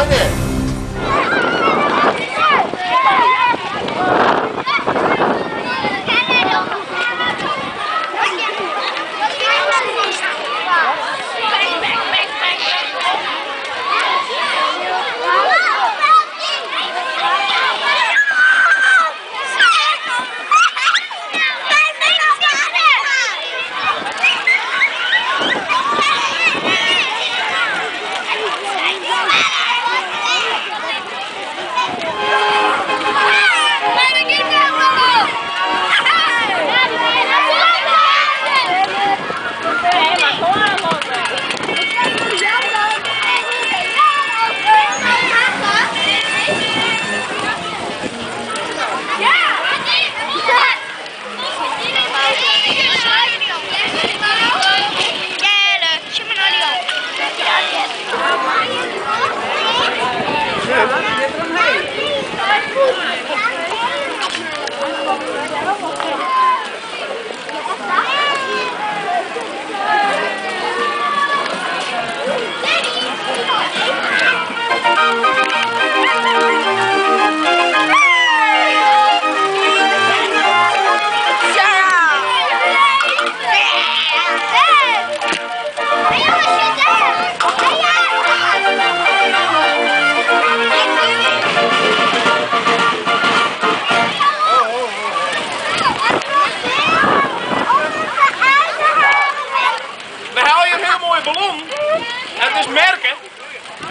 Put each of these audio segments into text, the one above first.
Mooi.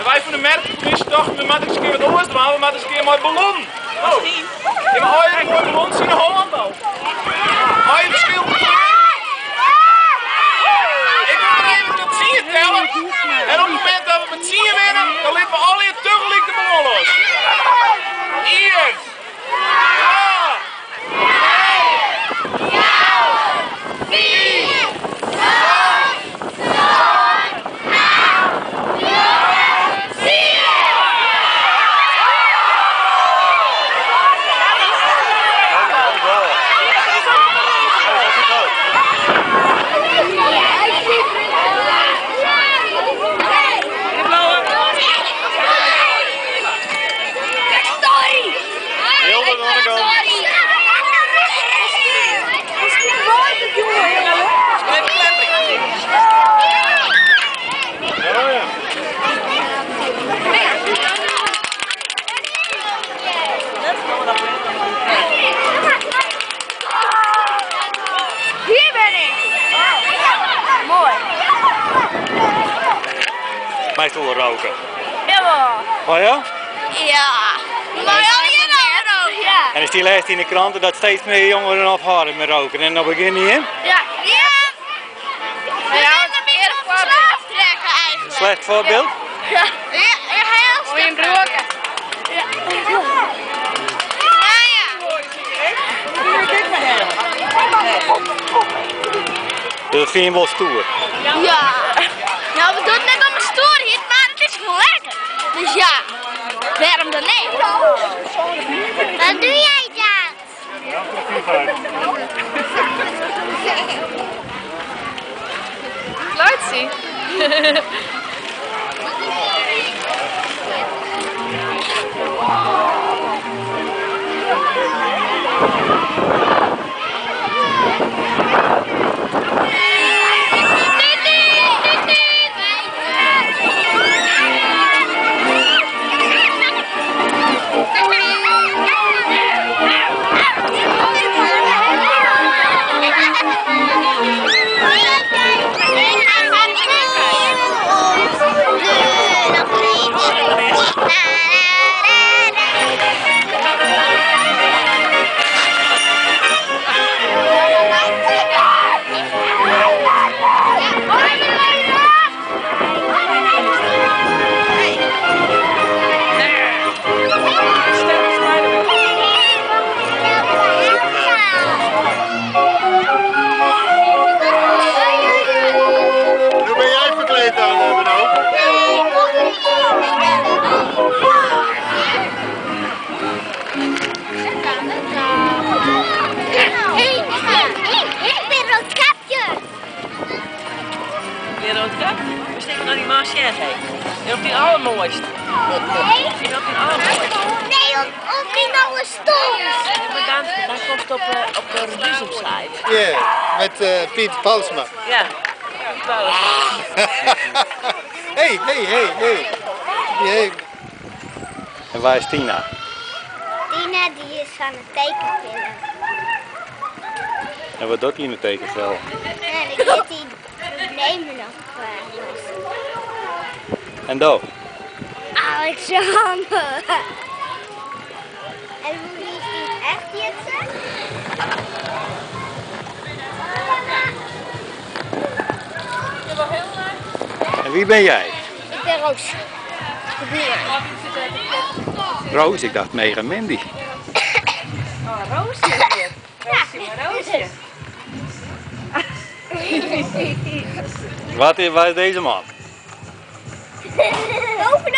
Wij van de merkencommissie dachten, we moeten eens een keer wat anders doen, we moeten eens een keer een mooi ballon. Oh. Ja, maar hou je een mooi ballon zien in Holland al? Hou je het verschil? Ik wil er even tot 10 tellen. En op het moment dat we met 10 winnen, dan lieten we alle tegelijk de ballon los. 1. Meestal wel roken. Jawel. Oh ja? Ja. Maar al hier roken. Ja. En is die leest in de kranten dat steeds meer jongeren ophouden met roken en dan begin je in? Ja. Ja. We moeten meer op slaaf trekken eigenlijk. Slecht voorbeeld? Ja. Ja, heel slecht. Moet je hem roken? Ja. Dus dat vind je wel stoer? Ja. Nou, we doen het net om een stoerheid, maar het is gewoon lekker. Dus ja, waarom dan niet? Wat doe jij dan? Leuk zien. We steken naar die marchère heen. En op die allermooiste. Nee, op die nauwe stond. Maar dan komt het op de Reduzum-site. Ja, met Piet Palsma. Ja. Hey. Die En waar is Tina? Tina die is van het tekenfilm. En wat doet hij in het tekenvel? En ik heb die problemen nog En Do? Alexander. En hoe is die echt Jitsen? En wie ben jij? Ik ben Roos. Roos, ik dacht Mega Mandy. Roosje weer. Roosje. Waar is deze man? Boven